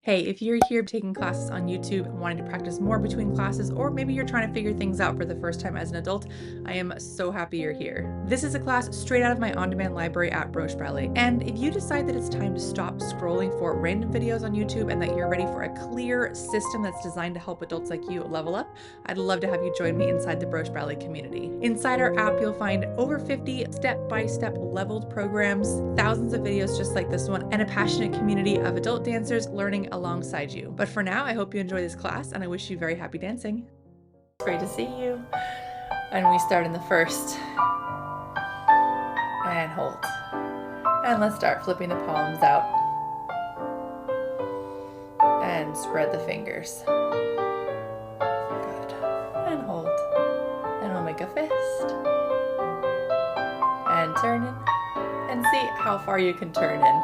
Hey, if you're here taking classes on YouTube and wanting to practice more between classes, or maybe you're trying to figure things out for the first time as an adult, I am so happy you're here. This is a class straight out of my on-demand library at Ballet. And if you decide that it's time to stop scrolling for random videos on YouTube and that you're ready for a clear system that's designed to help adults like you level up, I'd love to have you join me inside the Ballet community. Inside our app, you'll find over 50 step-by-step leveled programs, thousands of videos just like this one, and a passionate community of adult dancers learning alongside you. But for now, I hope you enjoy this class and I wish you very happy dancing. It's great to see you. And we start in the first. And hold. And let's start flipping the palms out. And spread the fingers. Good. And hold. And we'll make a fist. And turn in. And see how far you can turn in.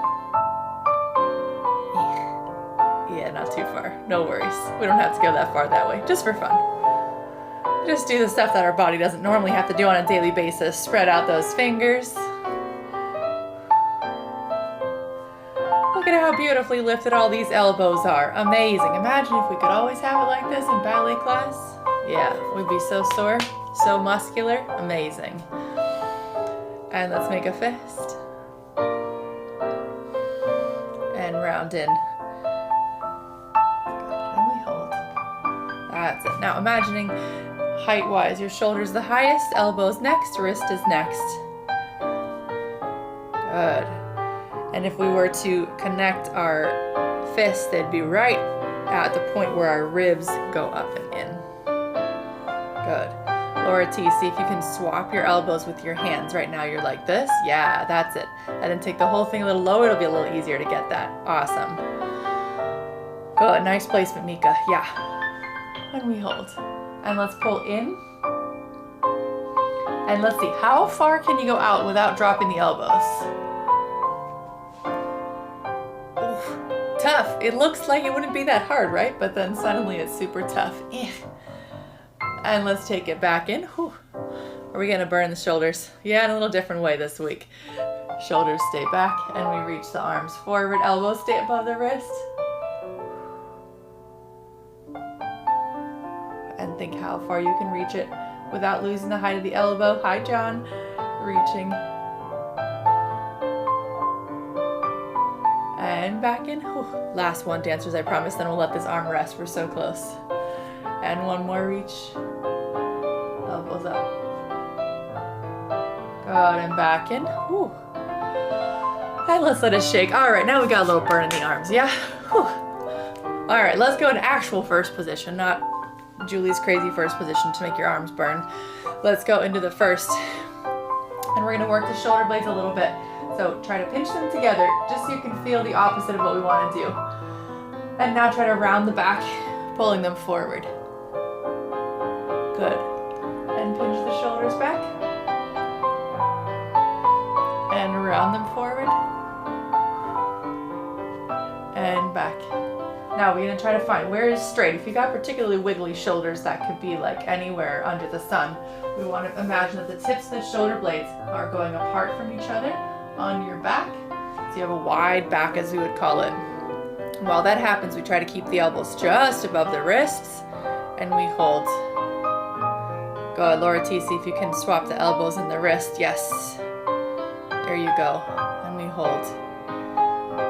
Yeah, not too far. No worries. We don't have to go that far that way. Just for fun. Just do the stuff that our body doesn't normally have to do on a daily basis. Spread out those fingers. Look at how beautifully lifted all these elbows are. Amazing. Imagine if we could always have it like this in ballet class. Yeah, we'd be so sore, so muscular. Amazing. And let's make a fist. And round in. That's it. Now imagining height-wise, your shoulder's the highest, elbow's next, wrist is next. Good. And if we were to connect our fists, they'd be right at the point where our ribs go up and in. Good. Lower T, see if you can swap your elbows with your hands. Right now you're like this. Yeah, that's it. And then take the whole thing a little lower, it'll be a little easier to get that. Awesome. Good, nice placement, Mika. Yeah. And we hold. And let's pull in. And let's see, how far can you go out without dropping the elbows? Oof, tough. It looks like it wouldn't be that hard, right? But then suddenly it's super tough. And let's take it back in. Whew. Are we gonna burn the shoulders? Yeah, in a little different way this week. Shoulders stay back and we reach the arms forward. Elbows stay above the wrist. And think how far you can reach it without losing the height of the elbow. Hi, John. Reaching. And back in. Whew. Last one, dancers, I promise. Then we'll let this arm rest. We're so close. And one more reach. Elbows up. Good, and back in. Whew. And let's let it shake. All right, now we got a little burn in the arms, yeah? Whew. All right, let's go in actual first position, not Julie's crazy first position to make your arms burn. Let's go into the first. And we're gonna work the shoulder blades a little bit. So try to pinch them together just so you can feel the opposite of what we wanna do. And now try to round the back, pulling them forward. Good. And pinch the shoulders back. And round them forward. And back. Now we're gonna try to find where is straight. If you got particularly wiggly shoulders, that could be like anywhere under the sun. We want to imagine that the tips of the shoulder blades are going apart from each other on your back. So you have a wide back, as we would call it. While that happens, we try to keep the elbows just above the wrists and we hold. Good, Laura T, see if you can swap the elbows and the wrist. Yes. There you go. And we hold.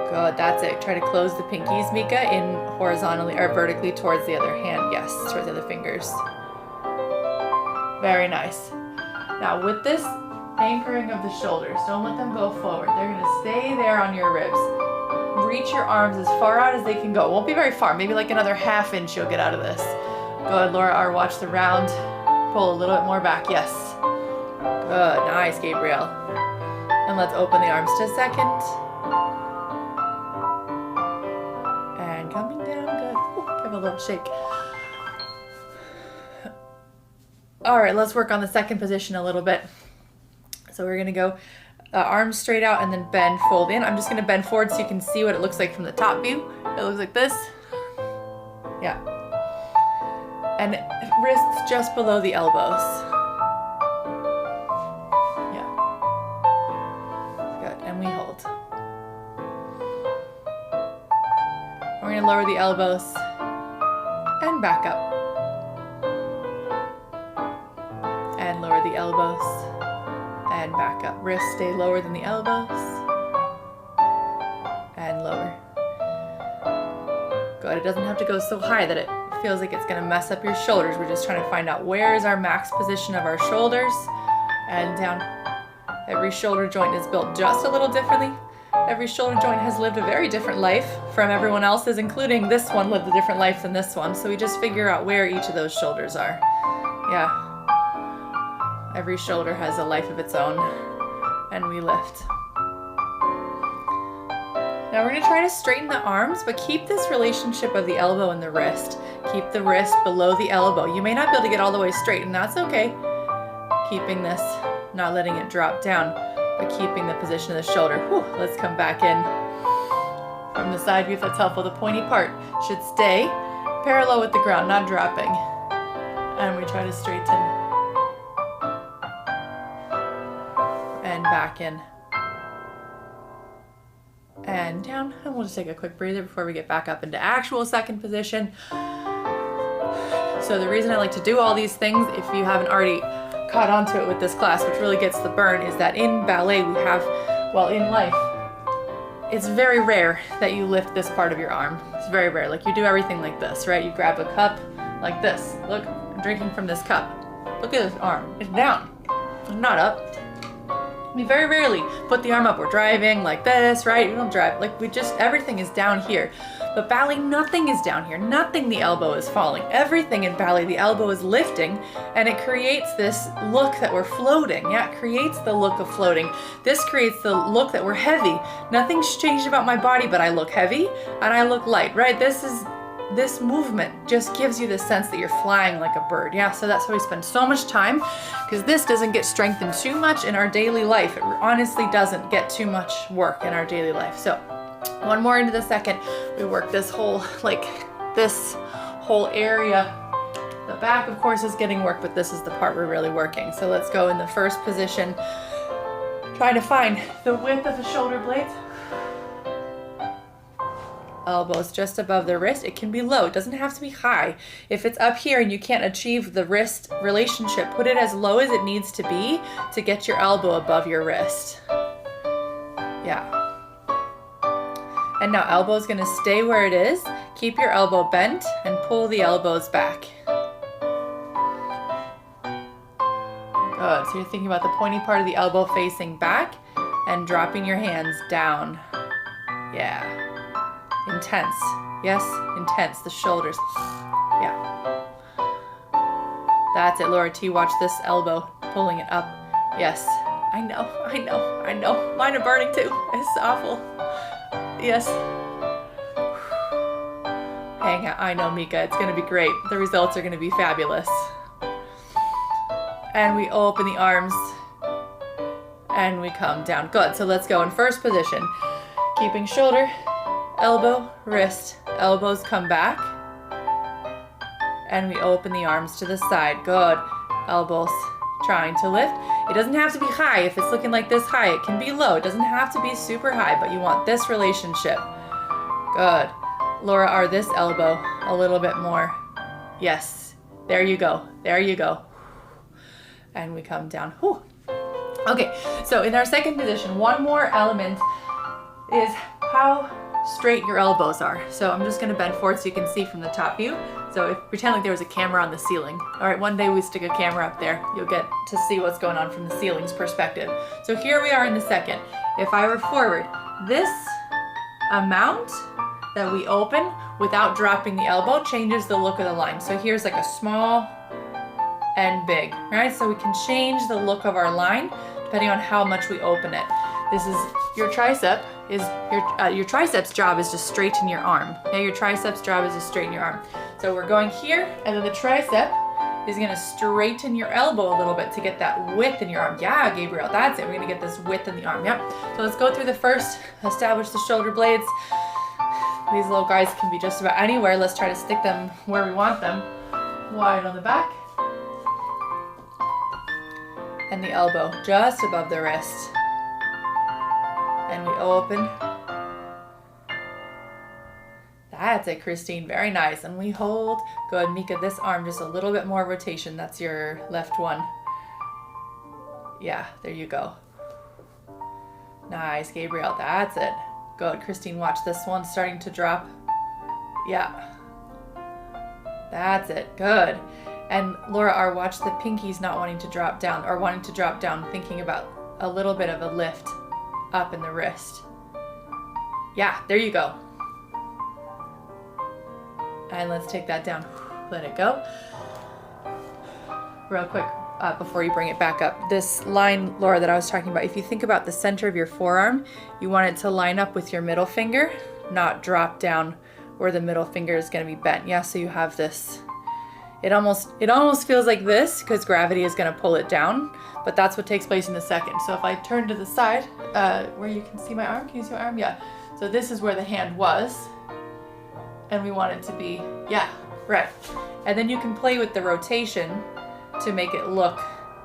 Good, that's it. Try to close the pinkies, Mika, in horizontally or vertically towards the other hand. Yes, towards the other fingers. Very nice. Now with this anchoring of the shoulders, don't let them go forward. They're gonna stay there on your ribs. Reach your arms as far out as they can go. It won't be very far, maybe like another ½ inch you'll get out of this. Good, Laura R, watch the round. Pull a little bit more back, yes. Good, nice, Gabriel. And let's open the arms just a second. Coming down, good. Ooh, give a little shake. All right, let's work on the second position a little bit. So we're gonna go arms straight out and then bend, fold in. I'm just gonna bend forward so you can see what it looks like from the top view. It looks like this. Yeah. And wrists just below the elbows. Yeah. Good, and we hold. We're gonna lower the elbows and back up. And lower the elbows and back up. Wrists stay lower than the elbows and lower. Good. It doesn't have to go so high that it feels like it's going to mess up your shoulders. We're just trying to find out where is our max position of our shoulders and down. Every shoulder joint is built just a little differently. Every shoulder joint has lived a very different life from everyone else's, including this one lived a different life than this one. So we just figure out where each of those shoulders are. Yeah. Every shoulder has a life of its own, and we lift. Now we're going to try to straighten the arms, but keep this relationship of the elbow and the wrist. Keep the wrist below the elbow. You may not be able to get all the way straight, and that's okay. Keeping this, not letting it drop down, but keeping the position of the shoulder. Whew, let's come back in from the side view if that's helpful. The pointy part should stay parallel with the ground, not dropping. And we try to straighten. And back in. And down. And we'll just take a quick breather before we get back up into actual second position. So the reason I like to do all these things, if you haven't already caught on to it with this class, which really gets the burn, is that in ballet we have, well, in life, it's very rare that you lift this part of your arm. It's very rare. Like you do everything like this, right? You grab a cup like this. Look, I'm drinking from this cup. Look at this arm. It's down. It's not up. We very rarely put the arm up. We're driving like this, right? We don't drive. Like we just, everything is down here. But ballet, nothing is down here. Nothing, the elbow is falling. Everything in ballet, the elbow is lifting, and it creates this look that we're floating. Yeah, it creates the look of floating. This creates the look that we're heavy. Nothing's changed about my body, but I look heavy and I look light, right? This movement just gives you the sense that you're flying like a bird. Yeah, so that's why we spend so much time, because this doesn't get strengthened too much in our daily life. It honestly doesn't get too much work in our daily life. So one more into the second, we work this whole, like this whole area. The back, of course, is getting work, but this is the part we're really working. So let's go in the first position, trying to find the width of the shoulder blades. Elbows just above the wrist. It can be low. It doesn't have to be high. If it's up here and you can't achieve the wrist relationship, put it as low as it needs to be to get your elbow above your wrist. Yeah. And now elbow is going to stay where it is. Keep your elbow bent and pull the elbows back. Good. So you're thinking about the pointy part of the elbow facing back and dropping your hands down. Yeah. Intense. Yes, intense. The shoulders. Yeah. That's it, Laura T. Watch this elbow. Pulling it up. Yes. I know. Mine are burning too. It's awful. Yes. Hang out. I know, Mika. It's going to be great. The results are going to be fabulous. And we open the arms. And we come down. Good. So let's go in first position. Keeping shoulder, elbow, wrist, elbows come back, and we open the arms to the side. Good. Elbows trying to lift. It doesn't have to be high. If it's looking like this high, it can be low. It doesn't have to be super high, but you want this relationship. Good. Laura, are this elbow a little bit more? Yes. There you go. There you go. And we come down. Whew. Okay, so in our second position, one more element is how straight your elbows are. So I'm just going to bend forward so you can see from the top view. So pretend like there was a camera on the ceiling. All right, one day we stick a camera up there. You'll get to see what's going on from the ceiling's perspective. So here we are in the second. If I were forward, this amount that we open without dropping the elbow changes the look of the line. So here's like a small and big, right? So we can change the look of our line depending on how much we open it. This is your tricep. Your triceps job is to straighten your arm. Okay, your triceps job is to straighten your arm. So we're going here, and then the tricep is going to straighten your elbow a little bit to get that width in your arm. Yeah, Gabriel, that's it. We're going to get this width in the arm. Yep. So let's go through the first. Establish the shoulder blades. These little guys can be just about anywhere. Let's try to stick them where we want them. Wide on the back. And the elbow just above the wrist. And we open. That's it, Christine. Very nice. And we hold. Good, Mika, this arm, just a little bit more rotation. That's your left one. Yeah, there you go. Nice, Gabriel. That's it. Good, Christine, watch this one starting to drop. Yeah. That's it. Good. And Laura R, watch the pinkies not wanting to drop down, or wanting to drop down, thinking about a little bit of a lift up in the wrist. Yeah, there you go. And let's take that down. Let it go. Real quick, before you bring it back up. This line, Laura, that I was talking about, if you think about the center of your forearm, you want it to line up with your middle finger, not drop down where the middle finger is going to be bent. Yeah, so you have this. It almost feels like this because gravity is going to pull it down, but that's what takes place in a second. So if I turn to the side, where you can see my arm, can you see my arm? Yeah. So this is where the hand was, and we want it to be, yeah, right. And then you can play with the rotation to make it look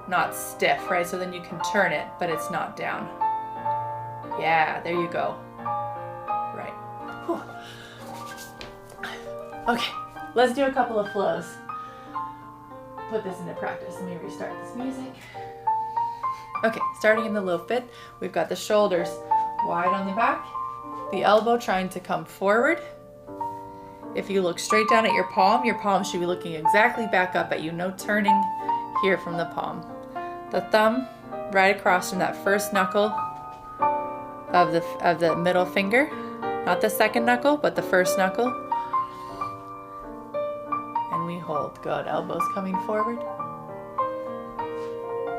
not stiff, right? So then you can turn it, but it's not down. Yeah, there you go. Right. Whew. Okay, let's do a couple of flows. Put this into practice. Let me restart this music. Okay, starting in the low fit, we've got the shoulders wide on the back, the elbow trying to come forward. If you look straight down at your palm should be looking exactly back up at you, no turning here from the palm. The thumb right across from that first knuckle of the middle finger, not the second knuckle, but the first knuckle. And we hold. Good. Elbows coming forward.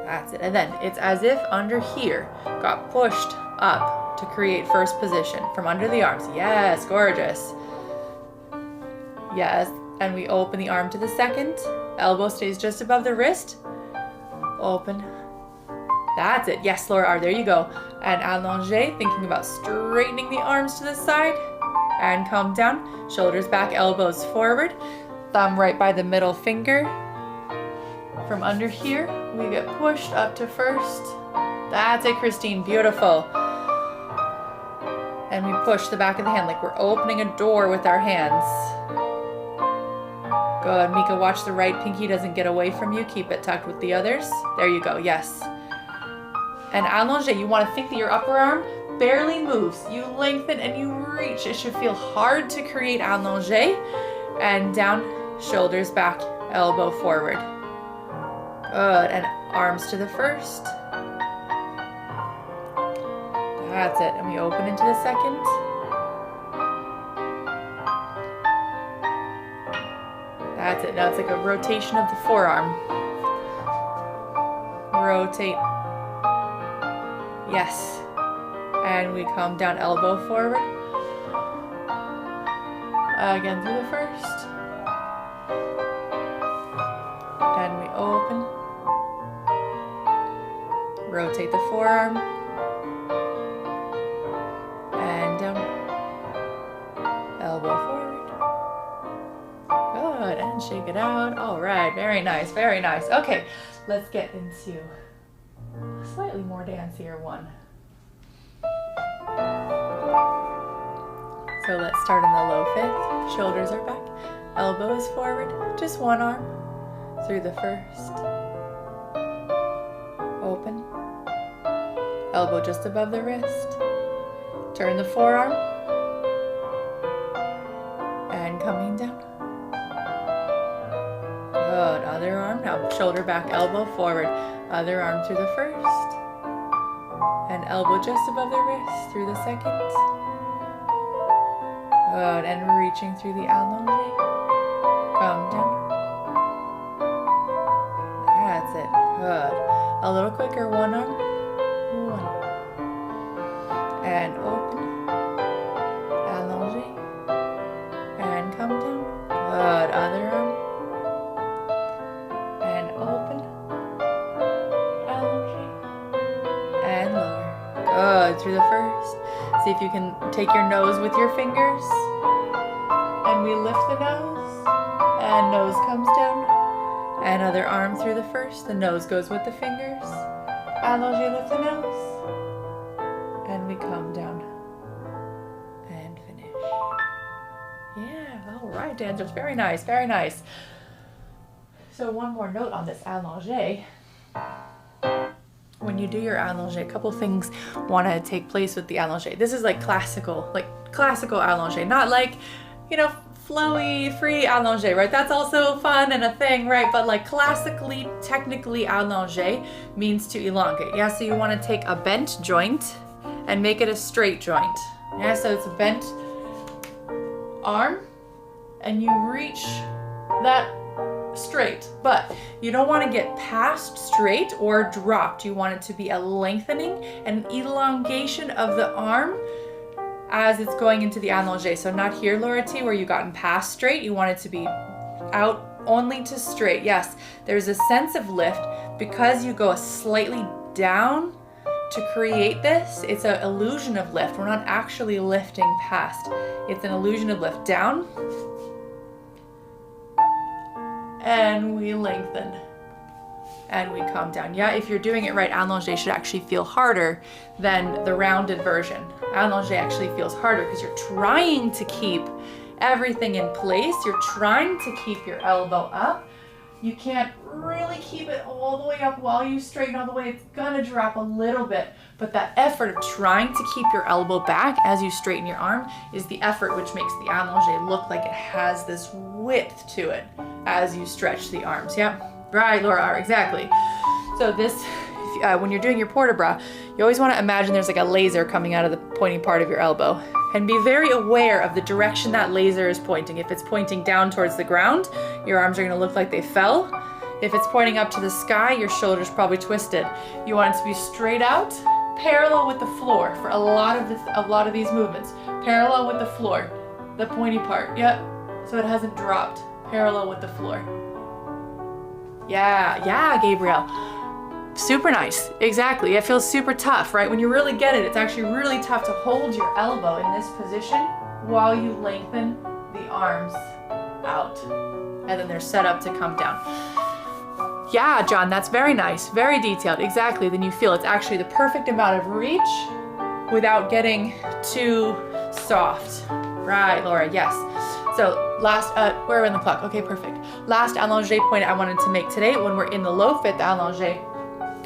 That's it. And then it's as if under here got pushed up to create first position from under the arms. Yes, gorgeous. Yes, and we open the arm to the second. Elbow stays just above the wrist. Open. That's it. Yes, Laura R, there you go. And allongé, thinking about straightening the arms to the side. And come down. Shoulders back, elbows forward. Thumb right by the middle finger. From under here, we get pushed up to first. That's it, Christine. Beautiful. And we push the back of the hand like we're opening a door with our hands. Good. Mika, watch the right pinky doesn't get away from you. Keep it tucked with the others. There you go. Yes. And allongé, you want to think that your upper arm barely moves. You lengthen and you reach. It should feel hard to create allongé. And down, shoulders back, elbow forward. Good. And arms to the first. That's it. And we open into the second. That's it. Now it's like a rotation of the forearm. Rotate. Yes. And we come down, elbow forward. Again through the first. And we open. Rotate the forearm. And down. Elbow forward. Good, and shake it out. All right, very nice, very nice. Okay, let's get into a slightly more dancier one. So let's start in the low fifth. Shoulders are back, elbow is forward, just one arm through the first. Open, elbow just above the wrist. Turn the forearm, and coming down. Good. Other arm. Now shoulder back, elbow forward. Other arm through the first. And elbow just above the wrist through the second. Good. And reaching through the allongé. Come down. That's it. Good. A little quicker. One arm. One. And open. Allongé. And come down. Good. Other arm. Good, through the first. See if you can take your nose with your fingers. And we lift the nose. And nose comes down. And other arm through the first. The nose goes with the fingers. Allongé, lift the nose. And we come down. And finish. Yeah. right, dancers. Very nice, very nice. So one more note on this allongé. When you do your allongé, a couple things want to take place with the allongé. This is like classical allongé, not like, you know, flowy, free allongé, right? That's also fun and a thing, right? But like classically, technically, allongé means to elongate. Yeah, so you want to take a bent joint and make it a straight joint. Yeah, so it's a bent arm and you reach that straight, but you don't want to get past straight or dropped. You want it to be a lengthening and elongation of the arm as it's going into the allongé. So not here, Laura T, where you gotten past straight. You want it to be out only to straight. Yes, there's a sense of lift because you go slightly down to create this. It's an illusion of lift. We're not actually lifting past. It's an illusion of lift. Down, and we lengthen, and we come down. Yeah, if you're doing it right, allongé should actually feel harder than the rounded version. Allongé actually feels harder because you're trying to keep everything in place. You're trying to keep your elbow up. You can't really keep it all the way up while you straighten all the way. It's gonna drop a little bit, but that effort of trying to keep your elbow back as you straighten your arm is the effort which makes the allongé look like it has this width to it as you stretch the arms. Yeah, right, Laura, exactly. So this, when you're doing your port-de-bras, you always want to imagine there's like a laser coming out of the pointy part of your elbow, and be very aware of the direction that laser is pointing. If it's pointing down towards the ground, your arms are going to look like they fell. If it's pointing up to the sky, your shoulder's probably twisted. You want it to be straight out, parallel with the floor for a lot of these movements. Parallel with the floor, the pointy part. Yep. So it hasn't dropped. Parallel with the floor. Yeah, Gabriel. Super nice. Exactly. It feels super tough, right? When you really get it, it's actually really tough to hold your elbow in this position while you lengthen the arms out. And then they're set up to come down. Yeah, John, that's very nice. Very detailed. Exactly. Then you feel it's actually the perfect amount of reach without getting too soft. Right, Laura, yes. So last, we're in the clock. Okay, perfect. Last allongé point I wanted to make today, when we're in the low fit allongé,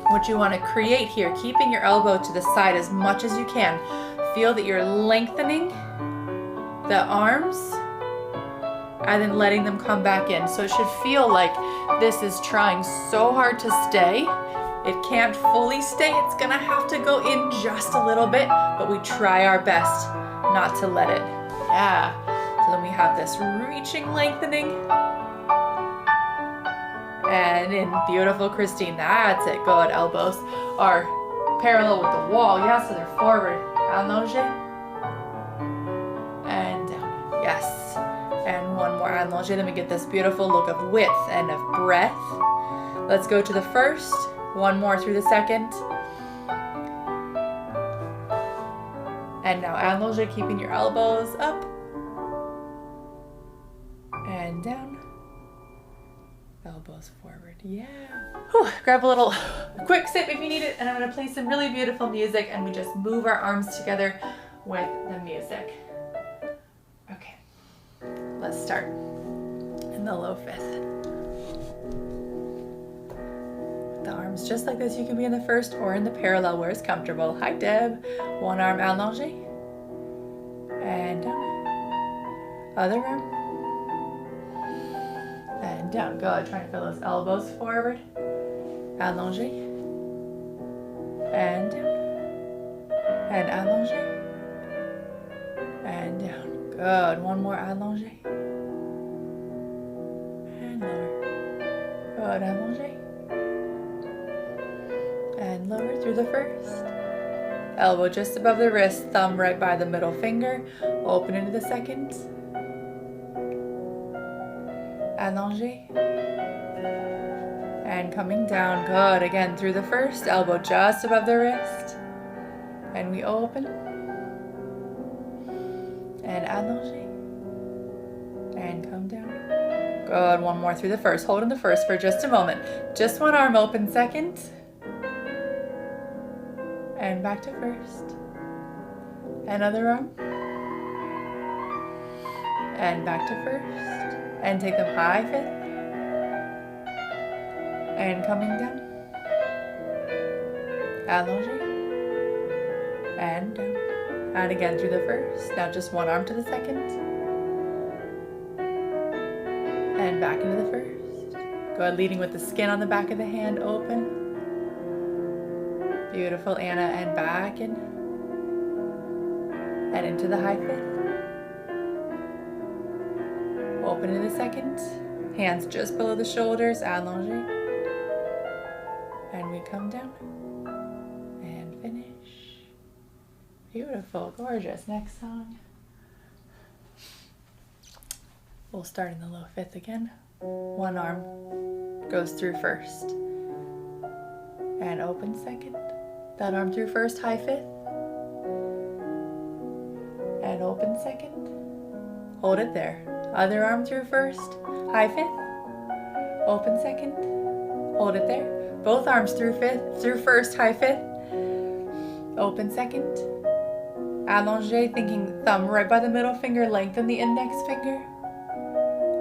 what you want to create here, keeping your elbow to the side as much as you can. Feel that you're lengthening the arms and then letting them come back in. So it should feel like this is trying so hard to stay. It can't fully stay. It's gonna have to go in just a little bit, but we try our best not to let it. Yeah. So then we have this reaching, lengthening. And in beautiful, Christine, that's it. Good. Elbows are parallel with the wall. Yeah, so they're forward. Allongé. And down. Yes. And one more allongé. Then we get this beautiful look of width and of breadth. Let's go to the first. One more through the second. And now allongé, keeping your elbows up. And down. Elbows forward. Yeah. Whew. Grab a little quick sip if you need it, and I'm going to play some really beautiful music, and we just move our arms together with the music. Okay. Let's start in the low fifth. The arms just like this. You can be in the first or in the parallel where it's comfortable. Hi, Deb. One arm allongé. And down. Other arm. And down. Good. Trying to feel those elbows forward. Allongé. And down. And allongé. And down. Good. One more allongé. And lower. Good. Allongé. And lower through the first. Elbow just above the wrist. Thumb right by the middle finger. Open into the second. Allongé. And coming down. Good. Again through the first. Elbow just above the wrist. And we open. And allongé. And come down. Good. One more through the first. Hold in the first for just a moment. Just one arm open second. And back to first. Another arm. and back to first, and take them high fifth, and coming down, allongé, and down, and again through the first. Now just one arm to the second, and back into the first. Go ahead, leading with the skin on the back of the hand, open. Beautiful, Anna, and back in, and into the high fifth. Open into the second, hands just below the shoulders, allongé, and we come down, and finish. Beautiful, gorgeous. Next song. We'll start in the low fifth again. One arm goes through first, and open second. That arm through first, high fifth, and open second. Hold it there. Other arm through first, high fifth, open second. Hold it there. Both arms through first, high fifth, open second. Allongé, thinking thumb right by the middle finger, lengthen the index finger,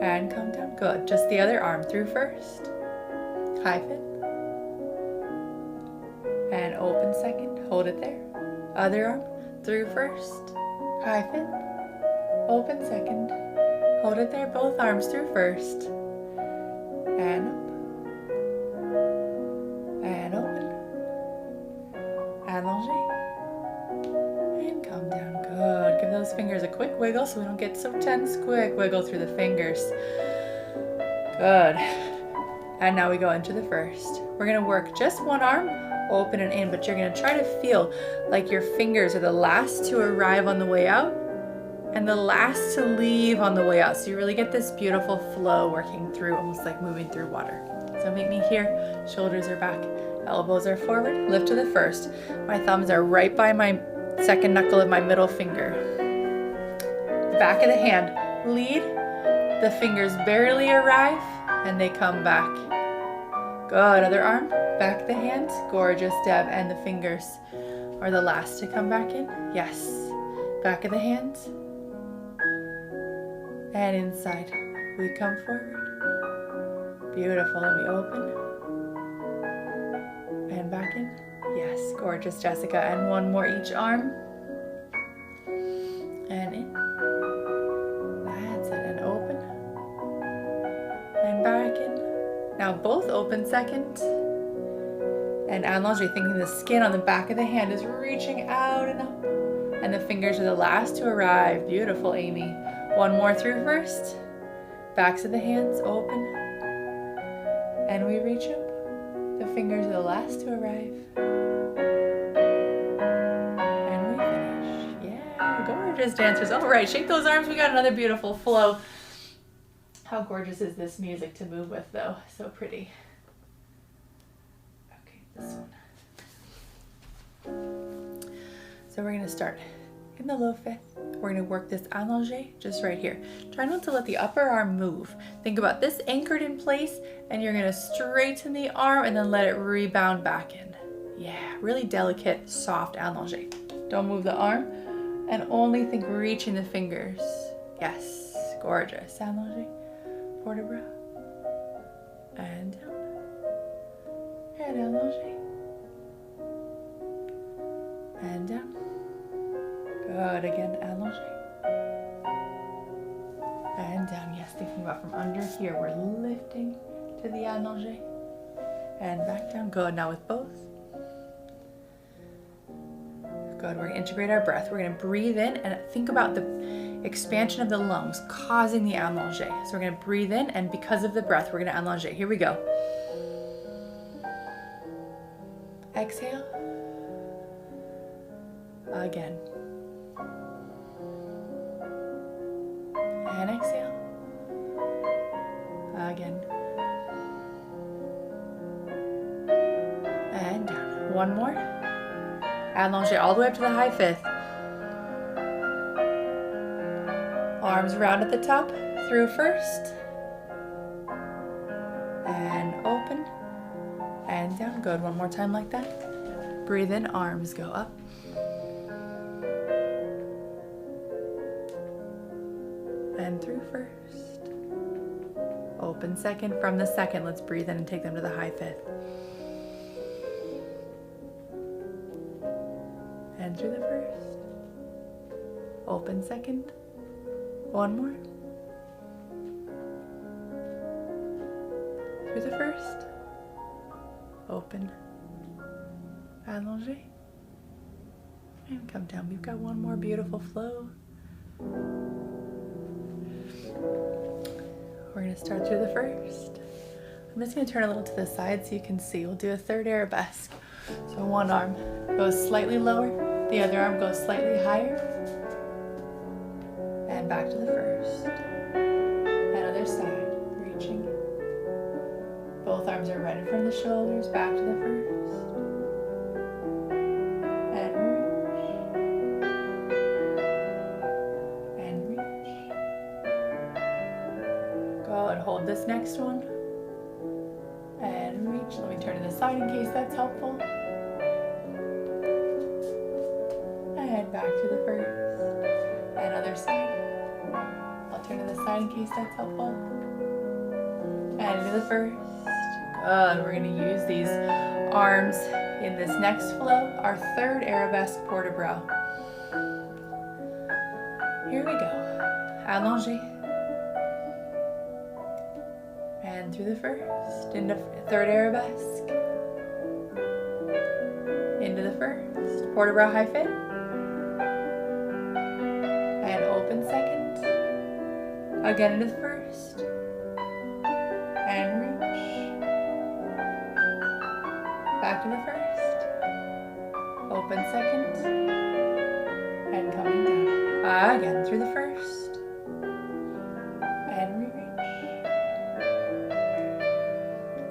and come down. Good. Just the other arm through first, high fifth, and open second. Hold it there. Other arm through first, high fifth, open second. Hold it there. Both arms through first, and up, and open, allongé, and come down. Good. Give those fingers a quick wiggle so we don't get so tense. Quick wiggle through the fingers. Good. And now we go into the first. We're going to work just one arm, open and in, but you're going to try to feel like your fingers are the last to arrive on the way out and the last to leave on the way out. So you really get this beautiful flow working through, almost like moving through water. So meet me here. Shoulders are back, elbows are forward, lift to the first. My thumbs are right by my second knuckle of my middle finger. Back of the hand, lead. The fingers barely arrive and they come back. Good. Other arm, back of the hand, gorgeous, Deb, and the fingers are the last to come back in. Yes. Back of the hand. And inside. We come forward. Beautiful. And we open. And back in. Yes. Gorgeous, Jessica. And one more each arm. And in. That's it. And open. And back in. Now both open second. And allongé, thinking the skin on the back of the hand is reaching out and up. And the fingers are the last to arrive. Beautiful, Amy. One more through first. Backs of the hands open. And we reach up. The fingers are the last to arrive. And we finish. Yeah, gorgeous dancers. All right, shake those arms. We got another beautiful flow. How gorgeous is this music to move with, though? So pretty. Okay, this one. So we're going to start in the low fifth. We're going to work this allongé just right here. Try not to let the upper arm move. Think about this anchored in place, and you're going to straighten the arm and then let it rebound back in. Yeah, really delicate, soft allongé. Don't move the arm, and only think reaching the fingers. Yes, gorgeous. Allongé. Port de bras, and down, and allongé, and down. Good. Again, allongé, and down. Yes, thinking about from under here, we're lifting to the allongé, and back down. Good. Now with both. Good. We're going to integrate our breath. We're going to breathe in and think about the expansion of the lungs causing the allongé. So we're going to breathe in, and because of the breath, we're going to allongé. Here we go. Exhale. Again. And exhale. Again. And down. One more. Allongé all the way up to the high fifth. Arms round at the top, through first, and open, and down. Good. One more time like that. Breathe in, arms go up, and through first. Open second. From the second, let's breathe in and take them to the high fifth. And through the first. Open second. One more. Through the first. Open. Allongé. And come down. We've got one more beautiful flow. We're going to start through the first. I'm just going to turn a little to the side so you can see. We'll do a third arabesque. So one arm goes slightly lower, the other arm goes slightly higher, and back to the first. And other side, reaching. Both arms are right in front of the shoulders, back to the first. Hold this next one and reach. Let me turn to the side in case that's helpful. And back to the first. And other side. I'll turn to the side in case that's helpful. And into the first. Good. We're going to use these arms in this next flow, our third arabesque port de bras. Here we go. Allongé. And through the first, into third arabesque, into the first, port de bras high fit, and open second, again into the first, and reach, back to the first, open second, and coming down, again through the first, and reach.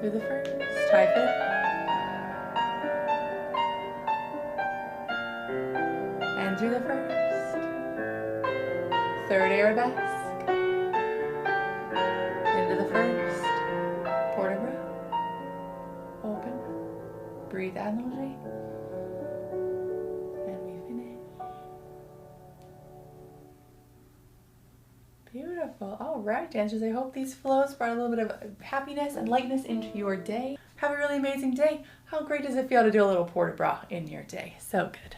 Through the first, high fit, and through the first, third arabesque, into the first, port de bras, open, breathe allongé, and we finish. Beautiful. All right, dancers, I hope these flows brought a little bit of happiness and lightness into your day. Have a really amazing day. How great does it feel to do a little port de bras in your day? So good.